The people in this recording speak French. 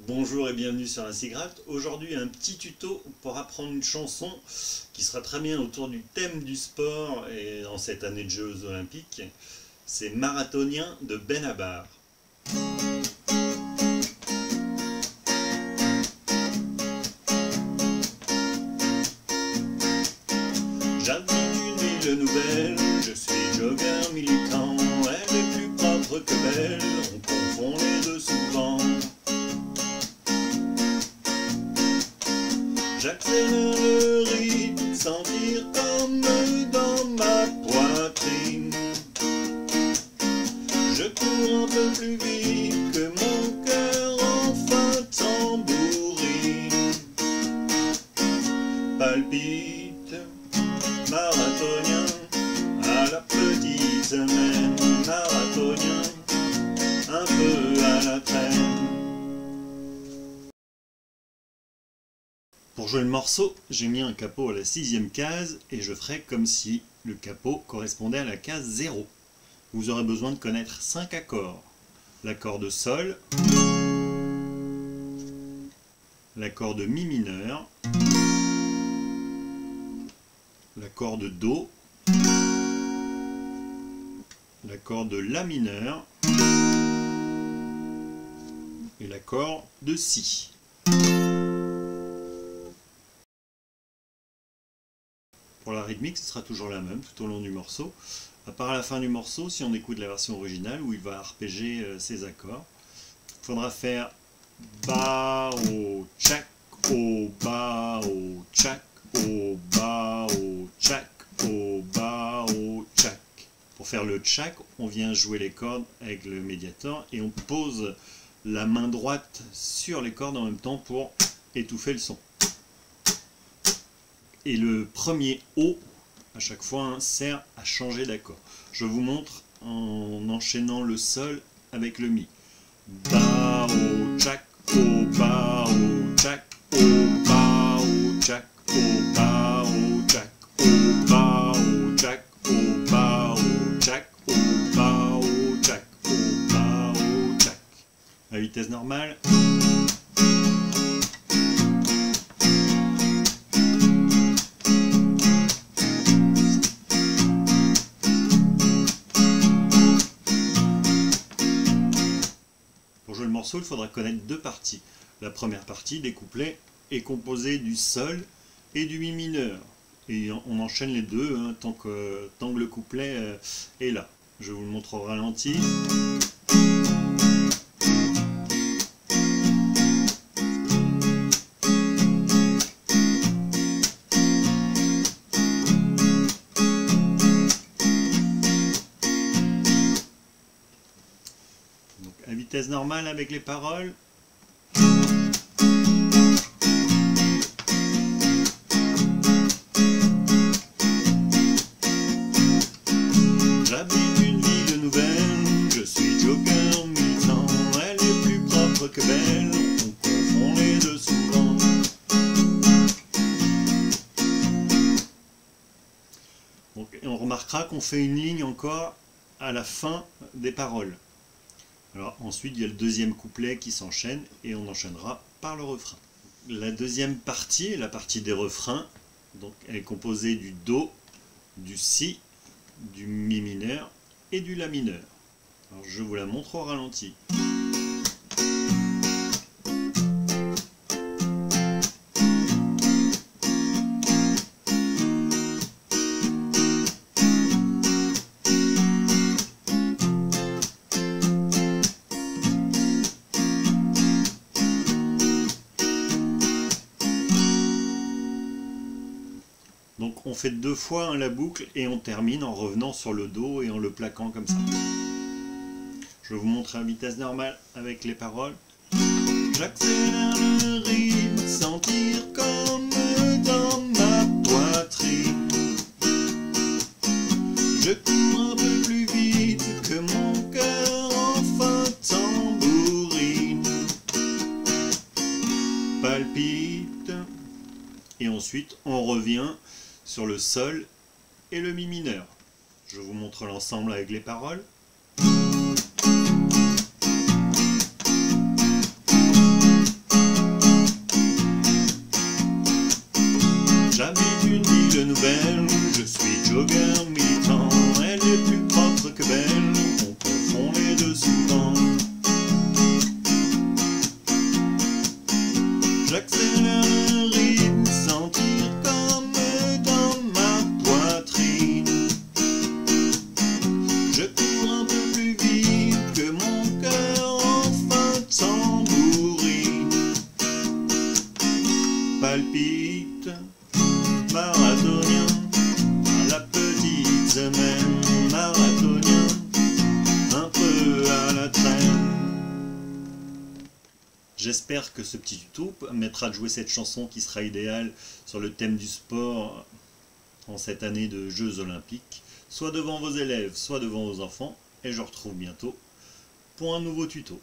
Bonjour et bienvenue sur Insigraft. Aujourd'hui un petit tuto pour apprendre une chanson qui sera très bien autour du thème du sport et en cette année de Jeux Olympiques. C'est Marathonien de Benabar. J'habite une ville nouvelle, je suis jogger militant. Elle est plus propre que belle, on confond les deux souvent. J'accélère le rythme, sentir comme dans ma poitrine. Je cours un peu plus vite que mon cœur enfin tambourine. Palpite, marathonien, à la petite semaine. Marathonien, un peu à la traîne. Pour jouer le morceau, j'ai mis un capot à la 6e case et je ferai comme si le capot correspondait à la case 0. Vous aurez besoin de connaître 5 accords. L'accord de Sol, l'accord de Mi mineur, l'accord de Do, l'accord de La mineur et l'accord de Si. Pour la rythmique, ce sera toujours la même tout au long du morceau, à part à la fin du morceau, si on écoute la version originale où il va arpéger ses accords. Il faudra faire Ba, O, Tchak, O, Ba, O, Tchak, O, Ba, O, Tchak, O, Ba, O, Tchak. Pour faire le Tchak, on vient jouer les cordes avec le médiator et on pose la main droite sur les cordes en même temps pour étouffer le son. Et le premier O, à chaque fois, sert à changer d'accord. Je vous montre en enchaînant le Sol avec le Mi. Ba, O, Tchak, O, Ba, O, Tchak, O, Ba, O, Tchak, O, Ba, O, Tchak, O, Ba, O, Tchak, O, Ba, O, Tchak, O, Ba, O, Tchak, O, Ba, O, Tchak. À vitesse normale. Pour jouer le morceau, il faudra connaître deux parties. La première partie, des couplets, est composée du Sol et du Mi mineur. Et on enchaîne les deux tant que le couplet est là. Je vous le montre au ralenti. À vitesse normale avec les paroles. J'habite une ville nouvelle, je suis jogger militant. Elle est plus propre que belle, on confond les deux souvent. Donc, et on remarquera qu'on fait une ligne encore à la fin des paroles. Alors ensuite il y a le deuxième couplet qui s'enchaîne et on enchaînera par le refrain. La deuxième partie, la partie des refrains, donc elle est composée du Do, du Si, du Mi mineur et du La mineur. Alors je vous la montre au ralenti. Donc on fait deux fois la boucle et on termine en revenant sur le Do et en le plaquant comme ça. Je vais vous montrer à vitesse normale avec les paroles. J'accélère le rythme, sentir comme dans ma poitrine. Je cours un peu plus vite que mon cœur enfin tambourine. Palpite. Et ensuite on revient sur le Sol et le Mi mineur. Je vous montre l'ensemble avec les paroles. J'espère que ce petit tuto permettra de jouer cette chanson qui sera idéale sur le thème du sport en cette année de Jeux Olympiques, soit devant vos élèves, soit devant vos enfants, et je vous retrouve bientôt pour un nouveau tuto.